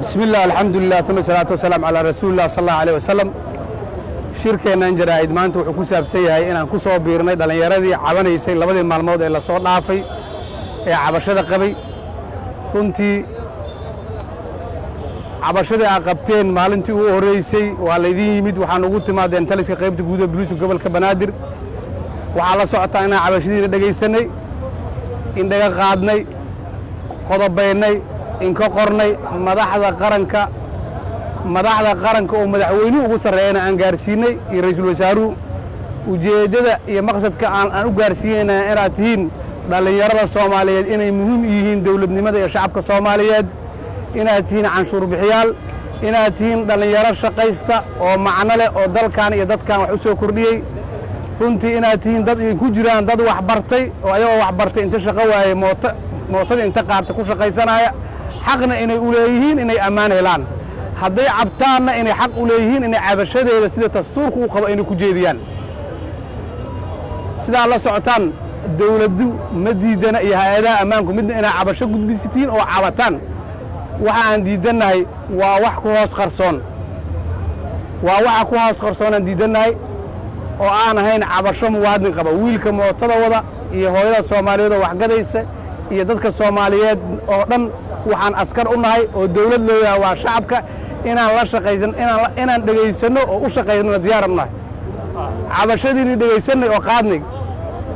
بسم الله الحمد لله ثم الصلاة والسلام على رسول الله صلى الله عليه وسلم shirkeenan jaraa'id maanta wuxuu ku saabsan yahay inaan ku soo biirnay dhalinyaradii cabanaysay labadii maalmood ee la soo dhaafay ee cabashada qabay runtii cabashada ay qabteen maalintii ugu horeysay waa la idin yimid waxaan ugu timaadeen taliska qaybta guud ee booliiska gobolka Banaadir waxaa la socotaa inaan cabashadiina dhageysanay in dhaga qaadnay qodobaynay in ka qornay madaxda qaranka oo madaxweynuhu ugu sareeyana aan gaarsiinay iyo ra'iisul wasaaruhu ujeedada iyo maqsadka aan u gaarsiinayna inaad tihiin dhalinyarada Soomaaliyeed inay muhiim yihiin dawladnimada iyo shacabka Soomaaliyeed inaad tihiin canshuur bixiyaal inaad tihiin dhalinyaro shaqaysta oo macno leh oo dalkan iyo dadkan wax u soo kordhiyay runtii inaad tihiin dad ku jiraan dad wax bartay oo ayagoo wax bartay inta shaqo waayay mootada inta qaarta ku shaqaysanaya xaqna inay u leeyihiin inay ammaan helaan hadday cabtaanna inay xaq u leeyihiin inay cabashadeeda sida dastuurku u qabo inay ku jeediyaan sidaa la socotaan dawladdu ma diidana iyo hay'adaha ammaanku midna inay cabasho gudbisitiin oo cabataan waxa aan diidanahay waa wax ku hoos qarsoon aan diidanahay oo aan ahayn cabasho muwaadin qaba wiilka mootada wada iyo hooyada Soomaaliyeed oo wax gadaysa iyo dadka Soomaaliyeed oo dhan waxaan askar u nahay oo dawlad loo yahay waa shacabka inaan la shaqaysan inaan dhageysano oo u shaqeeyno diyaar u nahay cabashadiina dhageysanay oo qaadnay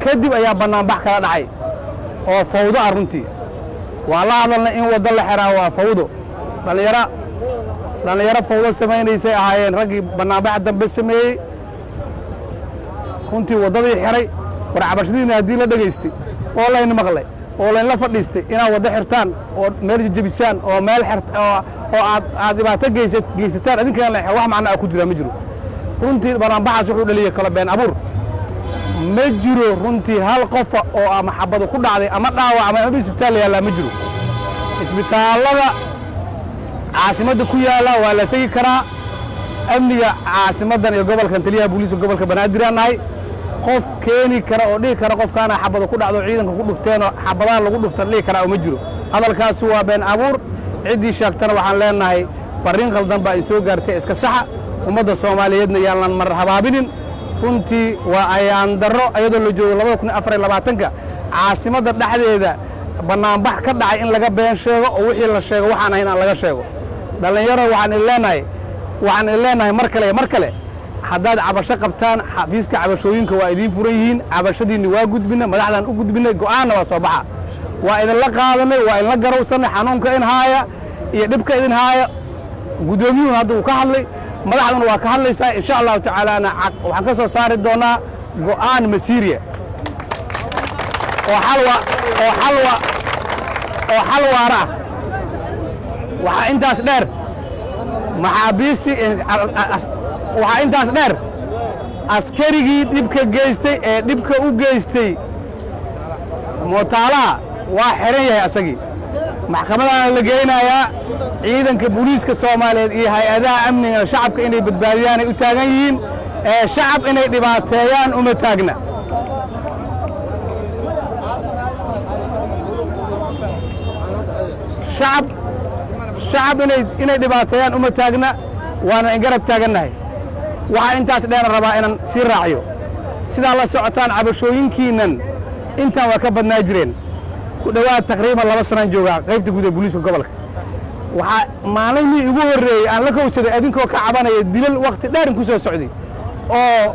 kadib ayaa banaanbax kala dhacay oo fawdo runtii waa la hadalna in wada la xiraa waa fawdo dhalinyaro fawdo sameeynayay ahaayeen ragii banaanbax dambe sameeyay runtii wadadii xiray war cabashadiina hadii la dhageystay oo la in maqlay oo la fadhiistay inaad wada xirtaan oo meel jabisaan oo meel oo aad dhibaato geysataan adinkan la wax macna ku jira ma jiro runtii banaanbaxaas wuxuu dhaliyay kala been abuur ma jiro runtii hal qof oo ama xabado ku dhacday ama dhaawac ama isbitaal yaala ma jiro isbitaalada caasimadda ku yaala waa la tagi karaa amniga caasimadan iyo gobolkan taliyaha booliiska gobolka Banaadir aanahay qof keeni kara oo dhigi kara qofkaana xabado ku dhacdo ciidanka ku dhufteen oo xabadaha lagu dhuftan dhigi kara oo ma jiro hadalkaas waa been abuur cidii sheegtana waxaan leenahay fariin qaldan baa soo gaartay iska saxa ummadda Soomaaliyeedna yaalan mar habaabinin runtii waa ayaan daro ayadoo la joogo 2024 caasimadda dhexdeeda banaanbax ka dhacay in laga been sheego oo wixii la sheego waxaan ahayn aan laga sheego dhalinyaro waxaan ileenahay mar kale haddaad cabasho qabtaan xafiiska cabashooyinka waa idin furan yihiin cabashadiina waa gudbina madaxdan u gudbinay go'aanna waa soo baxa waa idin la qaadanay waa idin la garowsanay xanuunka in haaya iyo dhibka idin haaya gudoomiyuhu hadda uu ka hadlay madaxduna waa ka hadlaysaa insha Allah ta'ala waxaan ka soo saari doonaa go'aan masiiriya oo xal waara waxa intaas dheer maxaabiisi waxaa intaas dheer askarigii dhibka geystay ee dhibka u geystay mootaalaha waa xiran yahay asagii maxkamadana la geynayaa ciidanka booliiska Soomaaliyeed iyo hay'adaha amniga shacabka inay badbaadiyaan ay u taagan yihiin shacab inay dhibaateeyaan uma taagna shacab inay dhibaateeyaan uma taagna waana in garab taaganahay waxa intaas dheer rabaa inaan si raaciyo sidaa la socotaan cabashooyinkiinan intaan waa ka badnaa jireen ku dhawaad taqriiban 2 sano jooga qaybta guud ee booliiska gobolka waxa maalintii ugu horeeyay aan la kowsaday adinkoo ka cabanaya dilal waqti dheer ku soo socday oo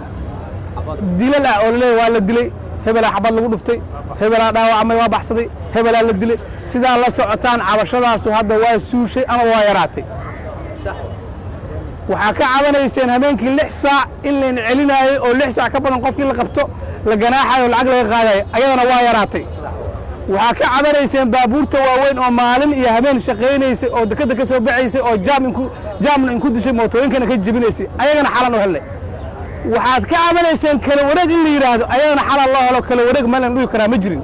dilal oo waa la dilay hebel xabad lagu dhuftay hebel dhaawacmay waa baxsaday hebel la dilay sidaa la socotaan cabashadaas hadda waa suushay ama waa yaraatay waxaa ka cabanayseen habeenkii 6 saac in la celinaayo oo 6 saac ka badan qofkii la qabto la ganaaxayo lacag laga qaadayo ayadana waa yaraatay waxaa ka cabanayseen baabuurta waaweyn oo maalin iyo habeen shaqeynaysay oo dekada ka soo baxaysay oo jaamna in ku dishay mootooyinkana ka jabinaysay ayagana xalan u helay waxaad ka cabanayseen kala wareeg in la yiraahdo ayagana xalan loo helo kala wareeg ma lan dhigi karaa ma jirin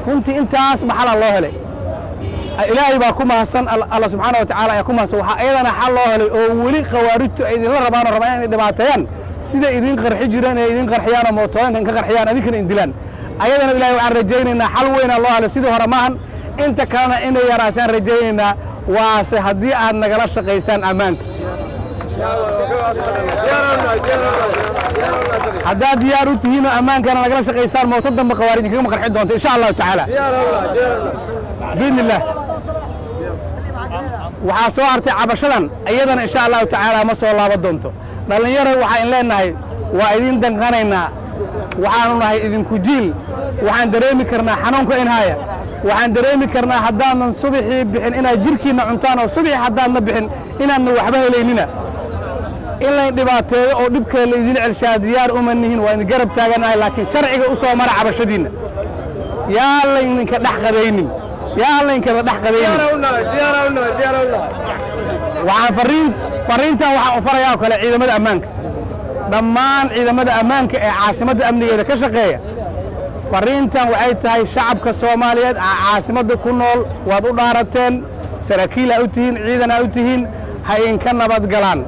runtii intaas ma xalan loo helay ilaahay baa ku mahadsan Allah subhanahu wa ta'ala ayaa ku mahadsan waxa ayadana xal loo helay oo wali khawaarijtu ay idin la rabaan inay dhibaateeyaan sida idin qarxi jireen ee idin qarxiyaan mootooyinka ka qarxiyaan adinkana in dilaan ayadana ilaahay waxaan rajaynaynaa xal weyn loo helo sidii hore maahan inta kalena inay yaraataan rajaynaynaa waase haddii aad nagala shaqaysaan ammaanka haddaad diyaar u tihiin oo ammaankana nagala shaqaysaan mooto dambe qawaariid kaga maqarxi doonta insha allahu tacaala biidni illaah waxaa soo hartay cabashadan iyadana insha allahu tacaala ma soo laaban doonto dhallinyaro waxaan leenahay waa idin danqanaynaa waxaanu nahay idinku jiil waxaan dareemi karnaa xanuunka in haya waxaan dareemi karnaa haddaanan subaxii bixin inaad jirkiinna cuntaan oo subaxii haddaadna bixin inaadna waxba helaynina in layn dhibaateeyo oo dhibkale laydin celshaa diyaar uma nihin waa idin garab taaganahay laakiin sharciga u soo mara cabashadiinna yaa laydinka dhex qadaynin waxaan fariintan waxaan u farayaa oo kale ciidamada ammaanka dhammaan ciidamada ammaanka ee caasimadda amnigeeda ka shaqeeya fariintan waxay tahay shacabka Soomaaliyeed caasimadda ku nool waad u dhaarateen saraakiil u tihiin ciidan u tihiin ha in ka nabad galaan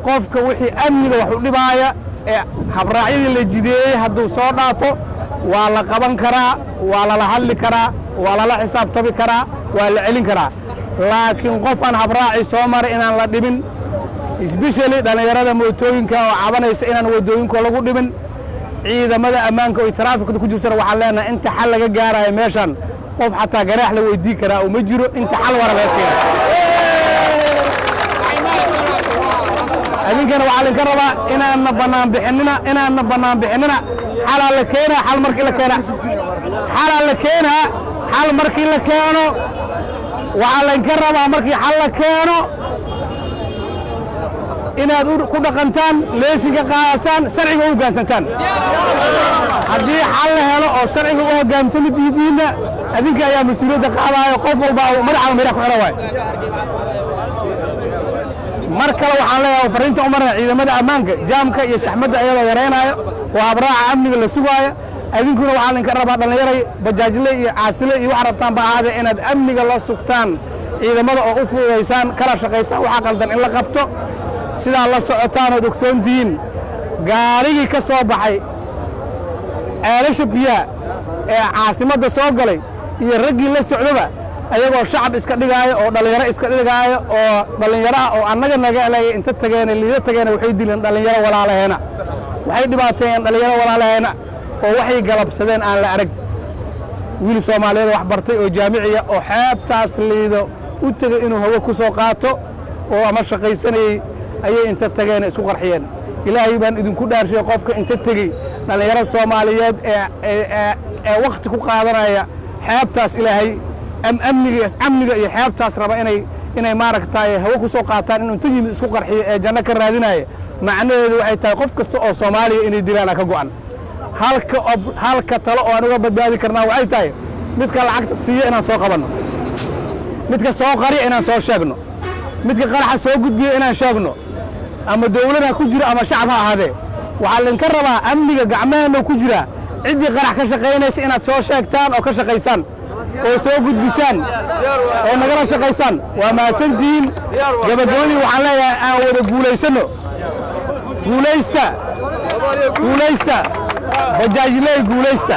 qofka wixii amniga wax u dhibaaya ee habraacyadii la jideeyay hadduu soo dhaafo waa la qaban karaa waa la hadli karaa waa la xisaabtami karaa waa la celin karaa laakiin qof aan habraaci soo maray inaan la dhibin isbishali dhalinyarada mootooyinka oo cabanaysa inaan wadooyinka lagu dhibin ciidamada ammaanka oo taraafikada ku jirtana waxaan leenahay inta xal laga gaarayo meeshan qof xataa garaax la weydii karaa oo ma jiro inta xal wara laga keenay adinkana waxaa laga rabaa inaanna bannaan bixinina xal la keenaa xal markii la keeno waxaa laga rabaa markii xal la keeno inaad ku dhaqantaan leesiga qaadasaan sharciga u hoggaansantaan haddii xal la helo oo sharciga u hoggaamsami diidiina adinka ayaa mas-uuliyadda qaadaayo qof walba madaxa mira ku xidhan waay mar kale waxaan leeyahay fariinta u marna ciidamada ammaanka jaamka iyo saxmadda ayadoo yareenaayo oo habraaca amniga la sugaayo adinkuna waxaa laga rabaa dhallinyaray bajaajle iyo caasile iyo waxa rabtaan ba ahaadee inaad amniga la sugtaan ciidamada oo u fududaysaan kala shaqaysaan waxa qaldan in la qabto sidaa la socotaan oo ogsoontihiin gaarigii ka soo baxay ceelasha biyaha ee caasimadda soo galay iyo raggii la socdaba ayagoo shacab iska dhigaayo oo dhallinyaro iska dhigaayo oo dhallinyaro ah oo annaga naga elegay inta tageena liida tageena waxay dileen dhallinyaro walaalaheena waxay dhibaateeyeen dhallinyaro walaalaheena oo waxay galabsadeen aan la arag wiil Soomaaliyeed wax bartay oo jaamiciya oo xeebtaas liido u tagay inuu hawo ku soo qaato oo ama shaqaysanayay ayay inta tageena isku qarxiyeen ilaahay baan idinku dhaarshay qofka inta tagay dhallinyaro Soomaaliyeed ee waqti ku qaadanaya xeebtaas ilaahay amniga iyo xeebtaas raba inay maaragtay hawo ku soo qaataan inuu inta yimid isku qarxiyo ee janno ka raadinaya macnaheedu waxay tahay qof kasta oo Soomaaliya inay dilaan ka go'an halka talo oo aan uga badbaadi karnaa waxay tahay midka lacagta siiyo inaan soo qabanno midka soo qariyo inaan soo sheegno midka qaraxa soo gudbiyo inaan sheegno ama dawladda ku jira ama shacab ha ahaadee waxaa laga rabaa amniga gacmaheena ku jira cidii qarax ka shaqeynaysa inaad soo sheegtaan oo ka shaqeysaan oo soo gudbisaan oo nagala shaqeysaan waa mahadsantihiin gabagabadii waxaan leeyahay aan wada guulaysano guulaysta bajaajiley guulaysta